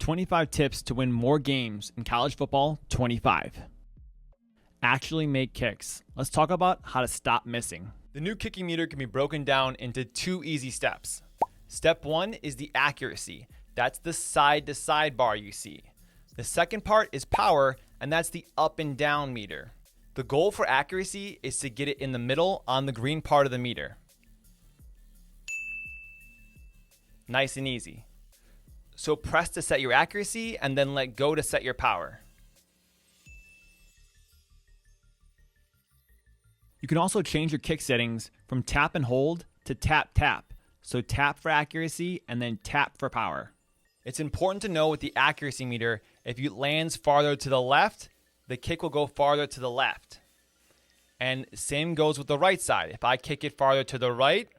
25 tips to win more games in college football 25. Actually make kicks. Let's talk about how to stop missing. The new kicking meter can be broken down into 2 easy steps. Step 1 is the accuracy. That's the side-to-side bar you see. The second part is power, and that's the up and down meter. The goal for accuracy is to get it in the middle on the green part of the meter. Nice and easy. So press to set your accuracy and then let go to set your power. You can also change your kick settings from tap and hold to tap tap. So tap for accuracy and then tap for power. It's important to know with the accuracy meter, if it lands farther to the left, the kick will go farther to the left. And same goes with the right side. If I kick it farther to the right,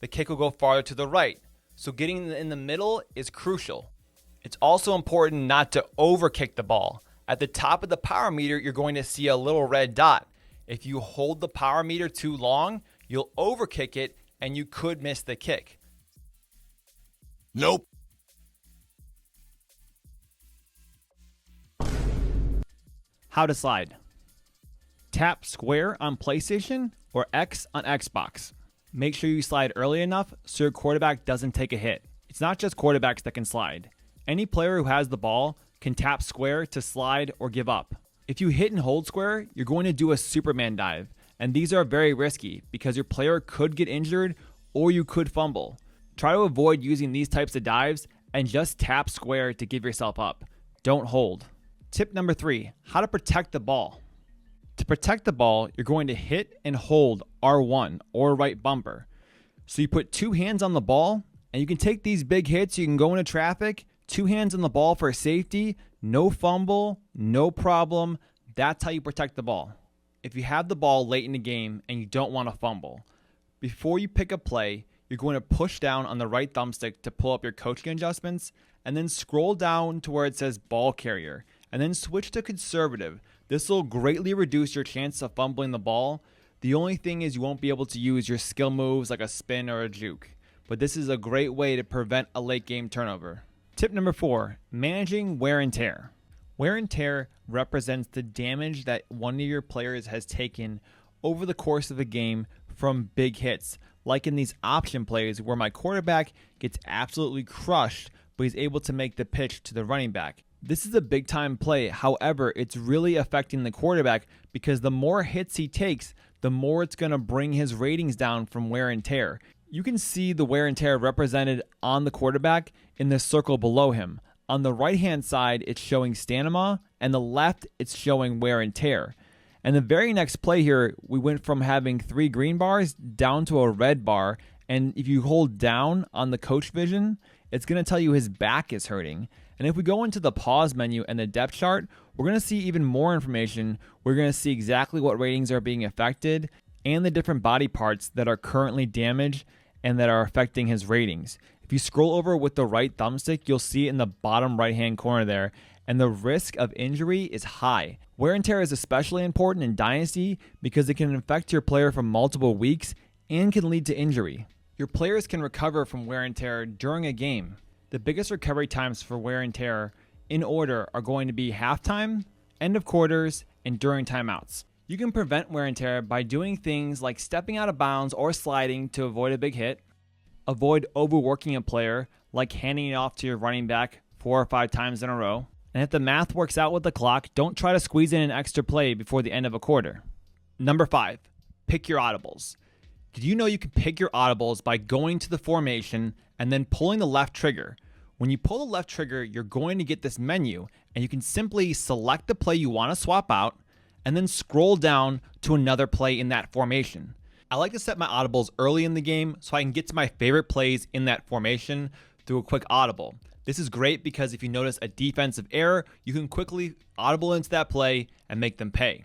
the kick will go farther to the right. So getting in the middle is crucial. It's also important not to overkick the ball. At the top of the power meter, you're going to see a little red dot. If you hold the power meter too long, you'll overkick it and you could miss the kick. Nope. How to slide. Tap square on PlayStation or X on Xbox. Make sure you slide early enough so your quarterback doesn't take a hit. It's not just quarterbacks that can slide. Any player who has the ball can tap square to slide or give up. If you hit and hold square, you're going to do a Superman dive, and these are very risky because your player could get injured or you could fumble. Try to avoid using these types of dives and just tap square to give yourself up. Don't hold. Tip number 3, how to protect the ball. To protect the ball, you're going to hit and hold R1 or right bumper. So you put 2 hands on the ball, and you can take these big hits. You can go into traffic, 2 hands on the ball for safety, no fumble, no problem. That's how you protect the ball. If you have the ball late in the game and you don't want to fumble, before you pick a play, you're going to push down on the right thumbstick to pull up your coaching adjustments, and then scroll down to where it says ball carrier, and then switch to conservative. This will greatly reduce your chance of fumbling the ball. The only thing is you won't be able to use your skill moves like a spin or a juke, but this is a great way to prevent a late game turnover. Tip number 4, managing wear and tear. Wear and tear represents the damage that one of your players has taken over the course of a game from big hits, like in these option plays where my quarterback gets absolutely crushed, but he's able to make the pitch to the running back. This is a big time play. However, it's really affecting the quarterback because the more hits he takes, the more it's going to bring his ratings down from wear and tear. You can see the wear and tear represented on the quarterback in the circle below him. On the right-hand side, it's showing stamina, and the left, it's showing wear and tear. And the very next play here, we went from having 3 green bars down to a red bar. And if you hold down on the coach vision, it's going to tell you his back is hurting. And if we go into the pause menu and the depth chart, we're going to see even more information. We're going to see exactly what ratings are being affected and the different body parts that are currently damaged and that are affecting his ratings. If you scroll over with the right thumbstick, you'll see it in the bottom right-hand corner there, and the risk of injury is high. Wear and tear is especially important in Dynasty because it can affect your player for multiple weeks and can lead to injury. Your players can recover from wear and tear during a game. The biggest recovery times for wear and tear in order are going to be halftime, end of quarters, and during timeouts. You can prevent wear and tear by doing things like stepping out of bounds or sliding to avoid a big hit. Avoid overworking a player, like handing it off to your running back 4 or 5 times in a row. And if the math works out with the clock, don't try to squeeze in an extra play before the end of a quarter. Number 5, pick your audibles. Did you know you can pick your audibles by going to the formation and then pulling the left trigger? When you pull the left trigger, you're going to get this menu, and you can simply select the play you want to swap out and then scroll down to another play in that formation. I like to set my audibles early in the game so I can get to my favorite plays in that formation through a quick audible. This is great because if you notice a defensive error, you can quickly audible into that play and make them pay.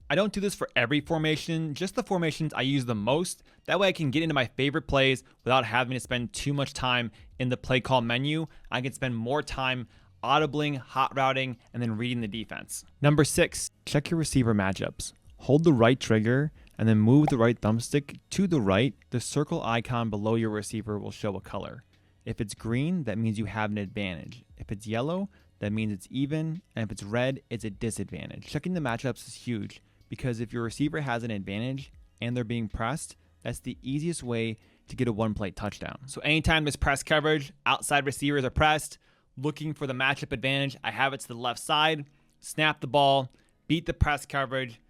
I don't do this for every formation, just the formations I use the most. That way I can get into my favorite plays without having to spend too much time in the play call menu. I can spend more time audibling, hot routing, and then reading the defense. Number 6, check your receiver matchups. Hold the right trigger and then move the right thumbstick to the right. The circle icon below your receiver will show a color. If it's green, that means you have an advantage. If it's yellow, that means it's even. And if it's red, it's a disadvantage. Checking the matchups is huge because if your receiver has an advantage and they're being pressed, that's the easiest way to get a one-play touchdown. So anytime there's press coverage, outside receivers are pressed, looking for the matchup advantage, I have it to the left side, snap the ball, beat the press coverage,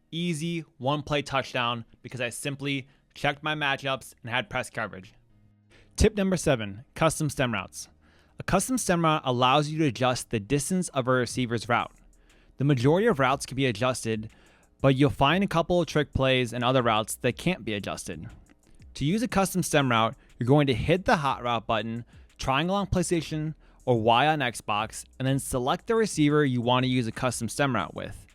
easy one-play touchdown because I simply checked my matchups and had press coverage. Tip number 7, custom stem routes. A custom stem route allows you to adjust the distance of a receiver's route. The majority of routes can be adjusted, but you'll find a couple of trick plays and other routes that can't be adjusted. To use a custom stem route, you're going to hit the hot route button, triangle on PlayStation or Y on Xbox, and then select the receiver you want to use a custom stem route with.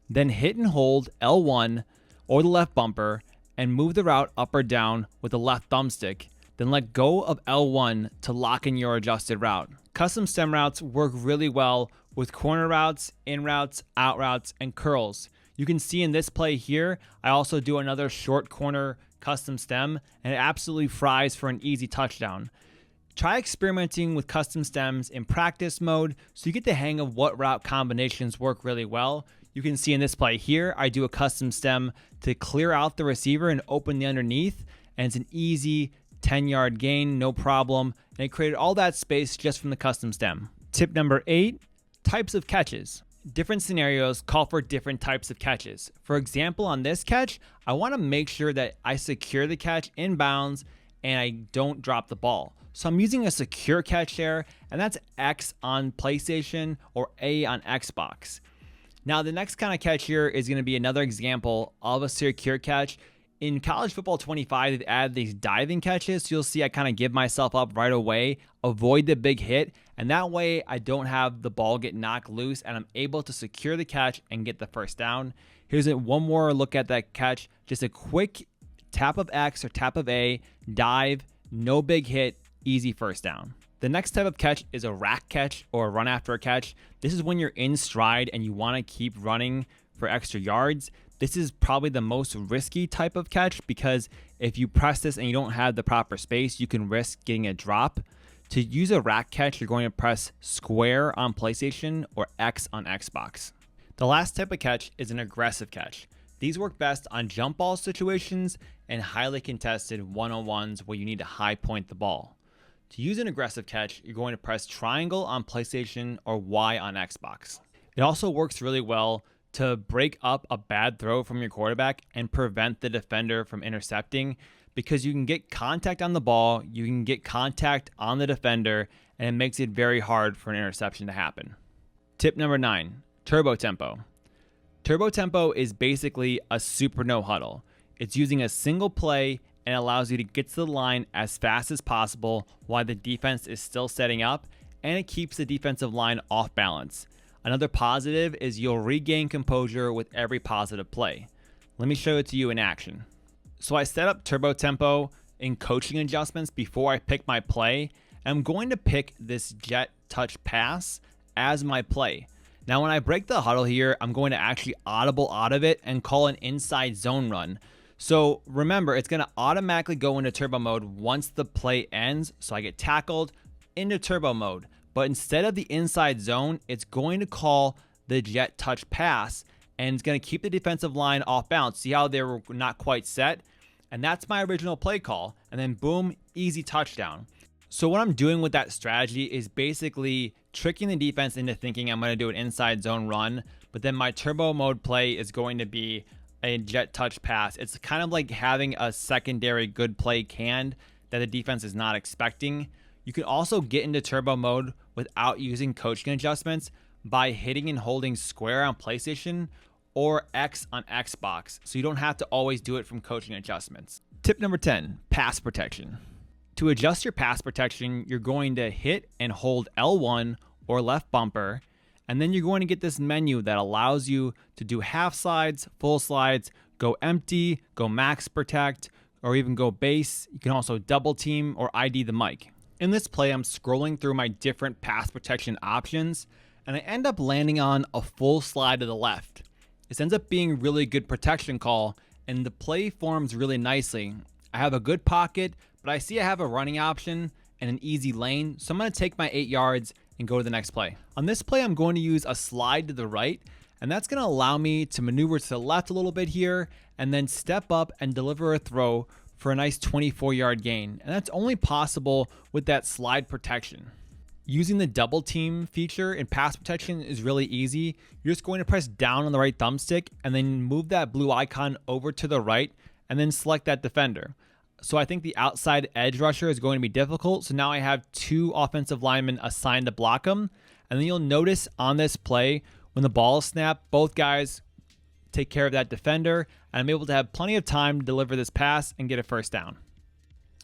Then hit and hold L1 or the left bumper and move the route up or down with the left thumbstick. Then let go of L1 to lock in your adjusted route. Custom stem routes work really well with corner routes, in routes, out routes, and curls. You can see in this play here, I also do another short corner custom stem, and it absolutely fries for an easy touchdown. Try experimenting with custom stems in practice mode so you get the hang of what route combinations work really well. You can see in this play here, I do a custom stem to clear out the receiver and open the underneath, and it's an easy 10-yard gain, no problem, and it created all that space just from the custom stem. Tip number 8, types of catches. Different scenarios call for different types of catches. For example, on this catch, I want to make sure that I secure the catch in bounds and I don't drop the ball. So I'm using a secure catch there, and that's X on PlayStation or A on Xbox. Now, the next kind of catch here is going to be another example of a secure catch. In College Football 25, they've added these diving catches. So you'll see I kind of give myself up right away, avoid the big hit, and that way I don't have the ball get knocked loose and I'm able to secure the catch and get the first down. Here's one more look at that catch. Just a quick tap of X or tap of A, dive, no big hit, easy first down. The next type of catch is a rack catch or a run after a catch. This is when you're in stride and you want to keep running for extra yards. This is probably the most risky type of catch because if you press this and you don't have the proper space, you can risk getting a drop. To use a rack catch, you're going to press square on PlayStation or X on Xbox. The last type of catch is an aggressive catch. These work best on jump ball situations and highly contested one-on-ones where you need to high point the ball. To use an aggressive catch, you're going to press triangle on PlayStation or Y on Xbox. It also works really well to break up a bad throw from your quarterback and prevent the defender from intercepting because you can get contact on the ball, you can get contact on the defender, and it makes it very hard for an interception to happen. Tip number 9, turbo tempo. Turbo tempo is basically a super no huddle. It's using a single play and allows you to get to the line as fast as possible while the defense is still setting up, and it keeps the defensive line off balance. Another positive is you'll regain composure with every positive play. Let me show it to you in action. So I set up turbo tempo in coaching adjustments before I pick my play. And I'm going to pick this jet touch pass as my play. Now when I break the huddle here, I'm going to actually audible out of it and call an inside zone run. So remember, it's going to automatically go into turbo mode once the play ends. So I get tackled into turbo mode. But instead of the inside zone, it's going to call the jet touch pass, and it's going to keep the defensive line off balance. See how they were not quite set? And that's my original play call. And then boom, easy touchdown. So what I'm doing with that strategy is basically tricking the defense into thinking I'm going to do an inside zone run, but then my turbo mode play is going to be a jet touch pass. It's kind of like having a secondary good play canned that the defense is not expecting. You can also get into turbo mode without using coaching adjustments by hitting and holding square on PlayStation or X on Xbox, so you don't have to always do it from coaching adjustments. Tip number 10, pass protection. To adjust your pass protection, you're going to hit and hold L1 or left bumper, and then you're going to get this menu that allows you to do half slides, full slides, go empty, go max protect, or even go base. You can also double team or ID the mic. In this play, I'm scrolling through my different pass protection options, and I end up landing on a full slide to the left. This ends up being a really good protection call, and the play forms really nicely. I have a good pocket, but I see I have a running option, and an easy lane, so I'm going to take my 8 yards and go to the next play. On this play, I'm going to use a slide to the right, and that's going to allow me to maneuver to the left a little bit here and then step up and deliver a throw for a nice 24-yard gain. And that's only possible with that slide protection. Using the double team feature in pass protection is really easy. You're just going to press down on the right thumbstick and then move that blue icon over to the right and then select that defender. So I think the outside edge rusher is going to be difficult. So now I have 2 offensive linemen assigned to block him. And then you'll notice on this play, when the ball is snapped, both guys take care of that defender. And I'm able to have plenty of time to deliver this pass and get a first down.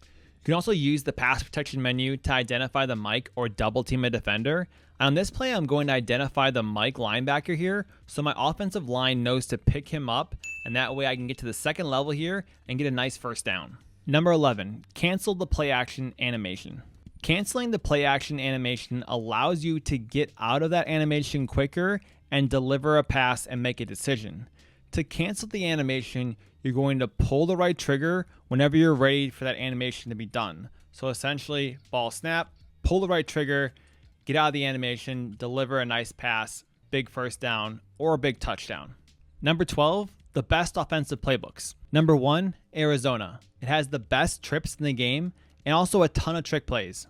You can also use the pass protection menu to identify the Mike or double team a defender. And on this play, I'm going to identify the Mike linebacker here, so my offensive line knows to pick him up, and that way I can get to the second level here and get a nice first down. Number 11, cancel the play action animation. Canceling the play action animation allows you to get out of that animation quicker and deliver a pass and make a decision. To cancel the animation, you're going to pull the right trigger whenever you're ready for that animation to be done. So essentially, ball snap, pull the right trigger, get out of the animation, deliver a nice pass, big first down, or a big touchdown. Number 12, the best offensive playbooks. Number 1, Arizona. It has the best trips in the game and also a ton of trick plays.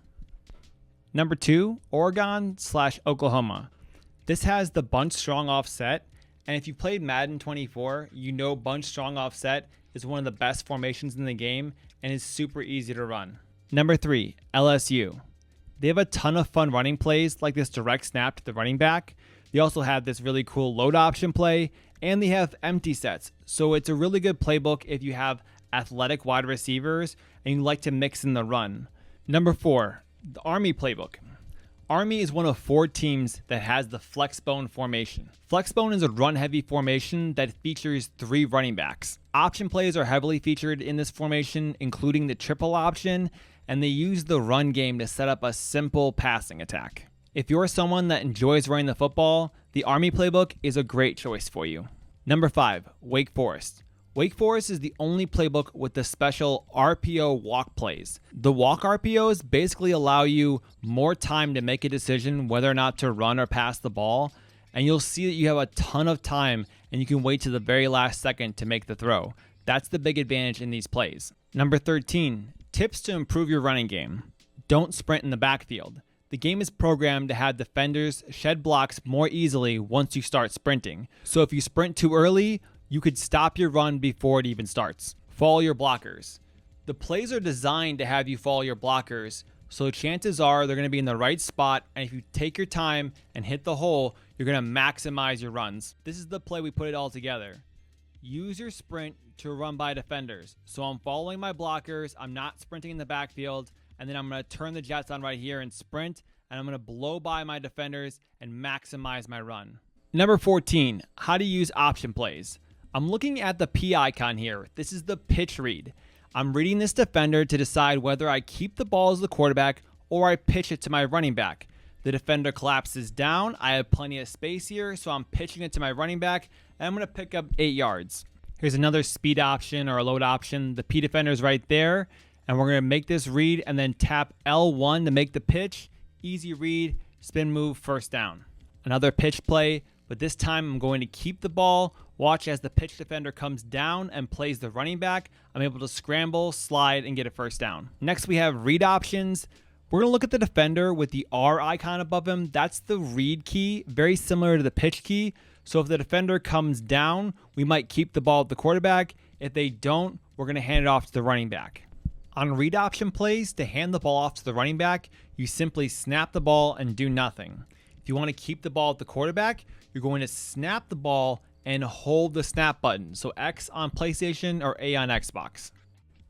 Number 2, Oregon/Oklahoma. This has the bunch strong offset. And if you played Madden 24, you know bunch strong offset is one of the best formations in the game and is super easy to run. Number 3, LSU. They have a ton of fun running plays like this direct snap to the running back. They also have this really cool load option play, and they have empty sets. So it's a really good playbook if you have athletic wide receivers and you like to mix in the run. Number 4, the Army playbook. Army is one of 4 teams that has the flexbone formation. Flexbone is a run-heavy formation that features 3 running backs. Option plays are heavily featured in this formation, including the triple option, and they use the run game to set up a simple passing attack. If you're someone that enjoys running the football, the Army playbook is a great choice for you. Number 5, Wake Forest. Wake Forest is the only playbook with the special RPO walk plays. The walk RPOs basically allow you more time to make a decision whether or not to run or pass the ball, and you'll see that you have a ton of time and you can wait to the very last second to make the throw. That's the big advantage in these plays. Number 13, tips to improve your running game. Don't sprint in the backfield. The game is programmed to have defenders shed blocks more easily once you start sprinting. So if you sprint too early, you could stop your run before it even starts. Follow your blockers. The plays are designed to have you follow your blockers, so chances are they're going to be in the right spot, and if you take your time and hit the hole, you're going to maximize your runs. This is the play we put it all together. Use your sprint to run by defenders. So I'm following my blockers, I'm not sprinting in the backfield, and then I'm going to turn the jets on right here and sprint, and I'm going to blow by my defenders and maximize my run. Number 14, how to use option plays. I'm looking at the P icon here. This is the pitch read. I'm reading this defender to decide whether I keep the ball as the quarterback or I pitch it to my running back. The defender collapses down. I have plenty of space here, so I'm pitching it to my running back, and I'm going to pick up 8 yards. Here's another speed option or a load option. The P defender is right there, and we're going to make this read and then tap L1 to make the pitch. Easy read, spin move, first down. Another pitch play, but this time I'm going to keep the ball. Watch as the pitch defender comes down and plays the running back. I'm able to scramble, slide, and get a first down. Next, we have read options. We're going to look at the defender with the R icon above him. That's the read key, very similar to the pitch key. So if the defender comes down, we might keep the ball at the quarterback. If they don't, we're going to hand it off to the running back. On read option plays, to hand the ball off to the running back, you simply snap the ball and do nothing. If you want to keep the ball at the quarterback, you're going to snap the ball and hold the snap button. So X on PlayStation or A on Xbox.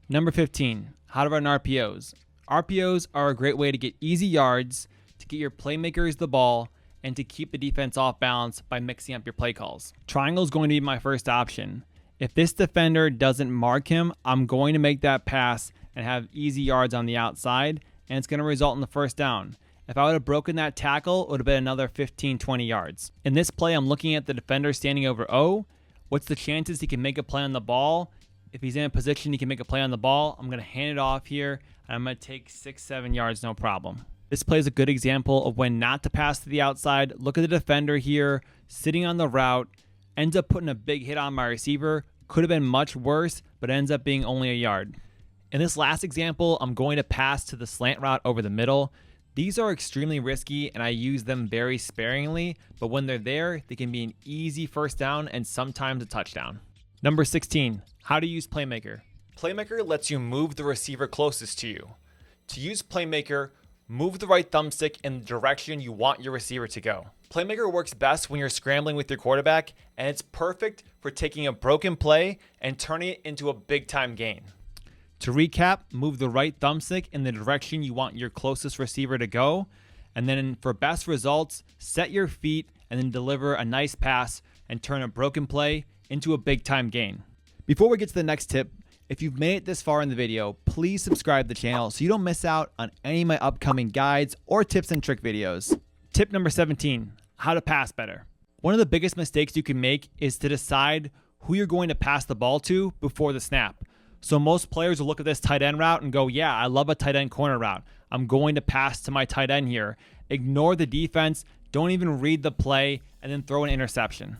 Number 15, how to run RPOs. RPOs are a great way to get easy yards, to get your playmakers the ball, and to keep the defense off balance by mixing up your play calls. Triangle is going to be my first option. If this defender doesn't mark him, I'm going to make that pass and have easy yards on the outside, and it's going to result in the first down. If I would have broken that tackle, it would have been another 15, 20 yards. In this play, I'm looking at the defender standing over O. What's the chances he can make a play on the ball? If he's in a position he can make a play on the ball, I'm going to hand it off here, and I'm going to take 6-7 yards, no problem. This play is a good example of when not to pass to the outside. Look at the defender here, sitting on the route, ends up putting a big hit on my receiver. Could have been much worse, but ends up being only a yard. In this last example, I'm going to pass to the slant route over the middle. These are extremely risky, and I use them very sparingly, but when they're there, they can be an easy first down and sometimes a touchdown. Number 16, how to use Playmaker. Playmaker lets you move the receiver closest to you. To use Playmaker, move the right thumbstick in the direction you want your receiver to go. Playmaker works best when you're scrambling with your quarterback, and it's perfect for taking a broken play and turning it into a big-time gain. To recap, move the right thumbstick in the direction you want your closest receiver to go, and then for best results, set your feet and then deliver a nice pass and turn a broken play into a big-time gain. Before we get to the next tip, if you've made it this far in the video, please subscribe to the channel so you don't miss out on any of my upcoming guides or tips and trick videos. Tip number 17, how to pass better. One of the biggest mistakes you can make is to decide who you're going to pass the ball to before the snap. So most players will look at this tight end route and go, yeah, I love a tight end corner route. I'm going to pass to my tight end here. Ignore the defense, don't even read the play, and then throw an interception.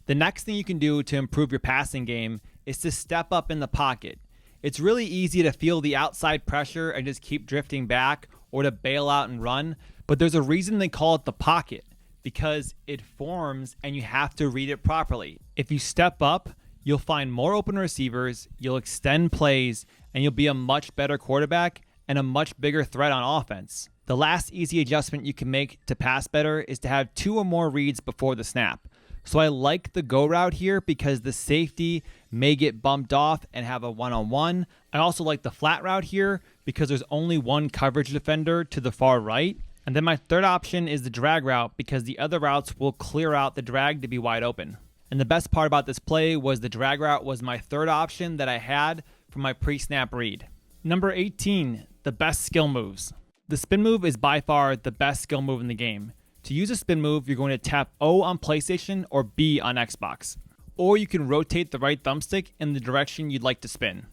The next thing you can do to improve your passing game is to step up in the pocket. It's really easy to feel the outside pressure and just keep drifting back or to bail out and run, but there's a reason they call it the pocket, because it forms and you have to read it properly. If you step up, you'll find more open receivers, you'll extend plays, and you'll be a much better quarterback and a much bigger threat on offense. The last easy adjustment you can make to pass better is to have 2 or more reads before the snap. So I like the go route here because the safety may get bumped off and have a one-on-one. I also like the flat route here because there's only one coverage defender to the far right. And then my third option is the drag route because the other routes will clear out the drag to be wide open. And the best part about this play was the drag route was my third option that I had for my pre-snap read. Number 18, the best skill moves. The spin move is by far the best skill move in the game. To use a spin move, you're going to tap O on PlayStation or B on Xbox. Or you can rotate the right thumbstick in the direction you'd like to spin.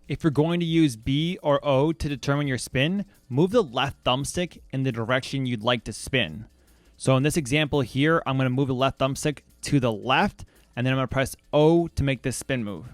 If you're going to use B or O to determine your spin, move the left thumbstick in the direction you'd like to spin. So in this example here, I'm going to move the left thumbstick to the left, and then I'm going to press O to make this spin move.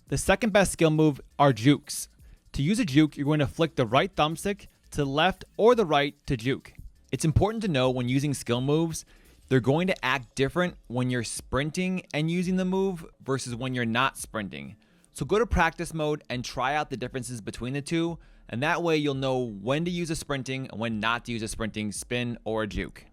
The second best skill move are jukes. To use a juke, you're going to flick the right thumbstick to the left or the right to juke. It's important to know when using skill moves, they're going to act different when you're sprinting and using the move versus when you're not sprinting. So go to practice mode and try out the differences between the two, and that way you'll know when to use a sprinting and when not to use a sprinting spin or a juke.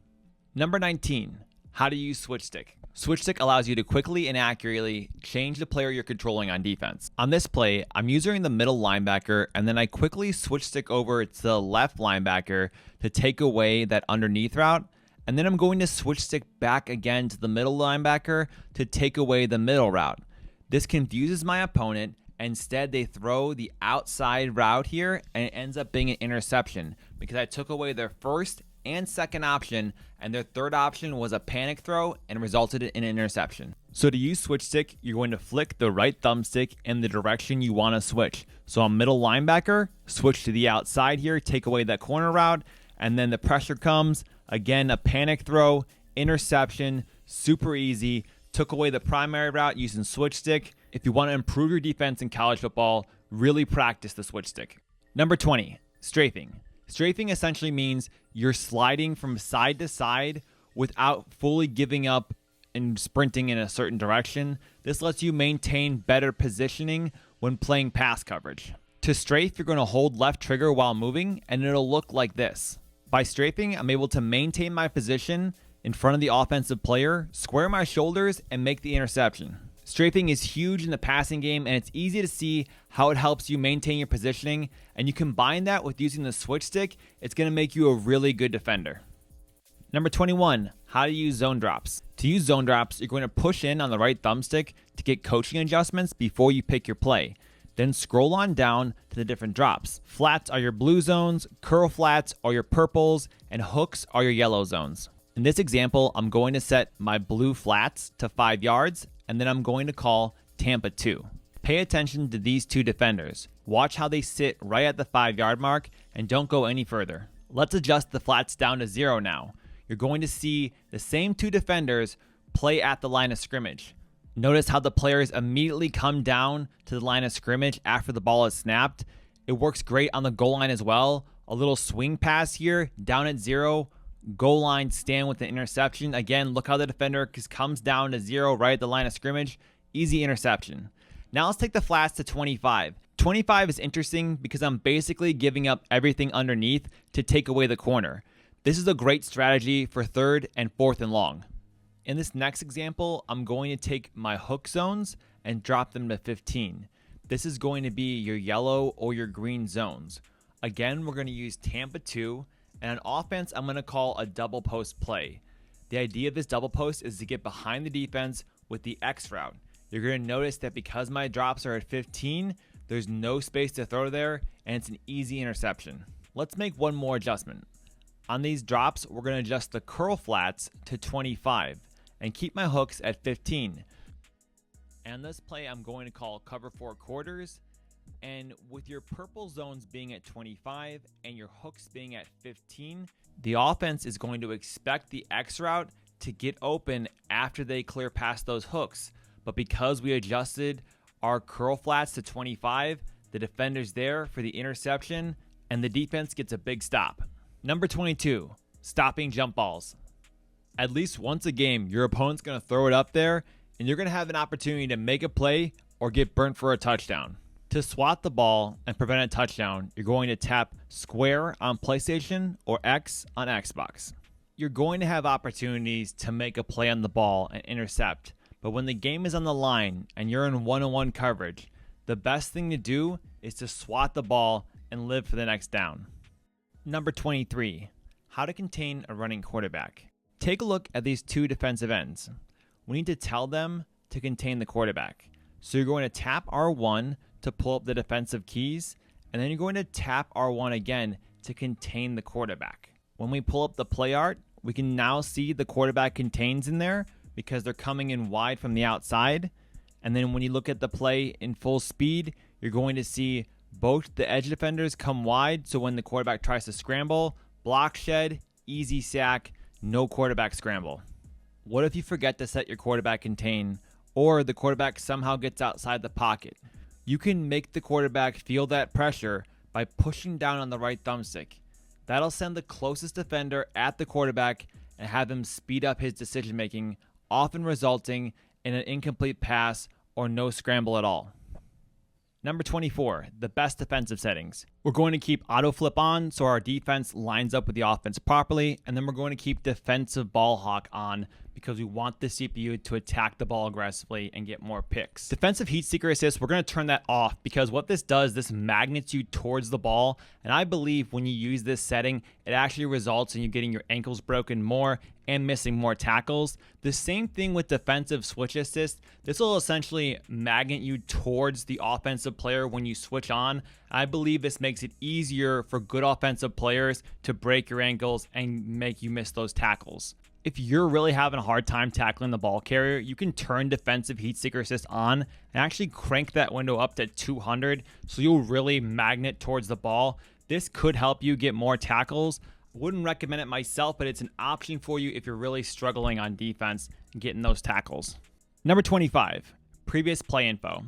Number 19, how to use switch stick. Switch stick allows you to quickly and accurately change the player you're controlling on defense. On this play, I'm using the middle linebacker, and then I quickly switch stick over to the left linebacker to take away that underneath route, and then I'm going to switch stick back again to the middle linebacker to take away the middle route. This confuses my opponent, and instead they throw the outside route here, and it ends up being an interception because I took away their first and second option, and their third option was a panic throw and resulted in an interception. So to use switch stick, you're going to flick the right thumbstick in the direction you want to switch. So on middle linebacker, switch to the outside here, take away that corner route, and then the pressure comes, again a panic throw, interception, super easy, took away the primary route using switch stick. If you want to improve your defense in college football, really practice the switch stick. Number 20, strafing. Strafing essentially means you're sliding from side to side without fully giving up and sprinting in a certain direction. This lets you maintain better positioning when playing pass coverage. To strafe, you're going to hold left trigger while moving, and it'll look like this. By strafing, I'm able to maintain my position in front of the offensive player, square my shoulders, and make the interception. Strafing is huge in the passing game, and it's easy to see how it helps you maintain your positioning, and you combine that with using the switch stick, it's going to make you a really good defender. Number 21, how to use zone drops. To use zone drops, you're going to push in on the right thumbstick to get coaching adjustments before you pick your play. Then scroll on down to the different drops. Flats are your blue zones, curl flats are your purples, and hooks are your yellow zones. In this example, I'm going to set my blue flats to 5 yards, and then I'm going to call Tampa 2. Pay Pay attention to these two defenders. Watch how they sit right at the 5-yard mark and don't go any further. Let's adjust the flats down to 0 now. You're going to see the same two defenders play at the line of scrimmage. Notice how the players immediately come down to the line of scrimmage after the ball is snapped. It works great on the goal line as well. A little swing pass here, down at 0, goal line stand with the interception. Again, look how the defender comes down to 0 right at the line of scrimmage. Easy interception. Now let's take the flats to 25. 25 is interesting because I'm basically giving up everything underneath to take away the corner. This is a great strategy for 3rd and 4th and long. In this next example, I'm going to take my hook zones and drop them to 15. This is going to be your yellow or your green zones. Again, we're going to use Tampa 2, and on offense, I'm going to call a double post play. The idea of this double post is to get behind the defense with the X route. You're going to notice that because my drops are at 15, there's no space to throw there, and it's an easy interception. Let's make one more adjustment. On these drops, we're going to adjust the curl flats to 25 and keep my hooks at 15. And this play I'm going to call cover 4 quarters. And with your purple zones being at 25 and your hooks being at 15, the offense is going to expect the X route to get open after they clear past those hooks. But because we adjusted our curl flats to 25, the defender's there for the interception and the defense gets a big stop. Number 22, stopping jump balls. At least once a game, your opponent's going to throw it up there and you're going to have an opportunity to make a play or get burnt for a touchdown. To swat the ball and prevent a touchdown, you're going to tap square on PlayStation or X on Xbox. You're going to have opportunities to make a play on the ball and intercept, but when the game is on the line and you're in one-on-one coverage, the best thing to do is to swat the ball and live for the next down. Number 23, how to contain a running quarterback. Take a look at these two defensive ends. We need to tell them to contain the quarterback. So you're going to tap R1 to pull up the defensive keys, and then you're going to tap R1 again to contain the quarterback. When we pull up the play art, we can now see the quarterback contains in there because they're coming in wide from the outside. And then when you look at the play in full speed, you're going to see both the edge defenders come wide. So when the quarterback tries to scramble, block shed, easy sack, no quarterback scramble. What if you forget to set your quarterback contain, or the quarterback somehow gets outside the pocket? You can make the quarterback feel that pressure by pushing down on the right thumbstick. That'll send the closest defender at the quarterback and have him speed up his decision making, often resulting in an incomplete pass or no scramble at all. Number 24, the best defensive settings. We're going to keep auto flip on so our defense lines up with the offense properly, and then we're going to keep defensive ball hawk on because we want the CPU to attack the ball aggressively and get more picks. Defensive heat seeker assist, we're going to turn that off because what this does, this magnets you towards the ball, and I believe when you use this setting, it actually results in you getting your ankles broken more and missing more tackles. The same thing with defensive switch assist. This will essentially magnet you towards the offensive player when you switch on. I believe this makes it easier for good offensive players to break your ankles and make you miss those tackles. If you're really having a hard time tackling the ball carrier, you can turn defensive heat seeker assist on and actually crank that window up to 200 so you'll really magnet towards the ball. This could help you get more tackles. Wouldn't recommend it myself, but it's an option for you if you're really struggling on defense and getting those tackles. Number 25, previous play info.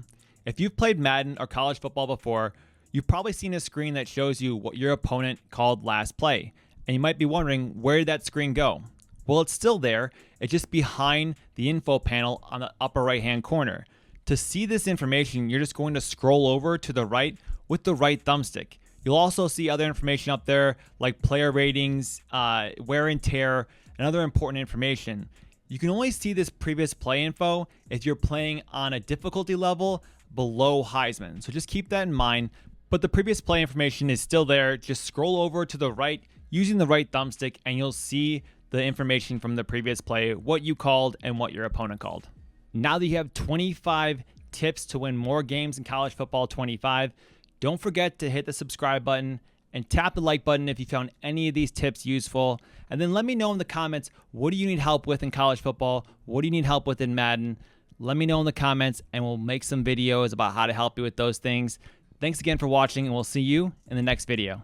If you've played Madden or college football before, you've probably seen a screen that shows you what your opponent called last play. And you might be wondering, where did that screen go? Well, it's still there. It's just behind the info panel on the upper right-hand corner. To see this information, you're just going to scroll over to the right with the right thumbstick. You'll also see other information up there like player ratings, wear and tear, and other important information. You can only see this previous play info if you're playing on a difficulty level below Heisman. So just keep that in mind. But the previous play information is still there. Just scroll over to the right using the right thumbstick and you'll see the information from the previous play, what you called and what your opponent called. Now that you have 25 tips to win more games in college football 25, don't forget to hit the subscribe button and tap the like button if you found any of these tips useful. And then let me know in the comments, what do you need help with in college football? What do you need help with in Madden? Let me know in the comments and we'll make some videos about how to help you with those things. Thanks again for watching, and we'll see you in the next video.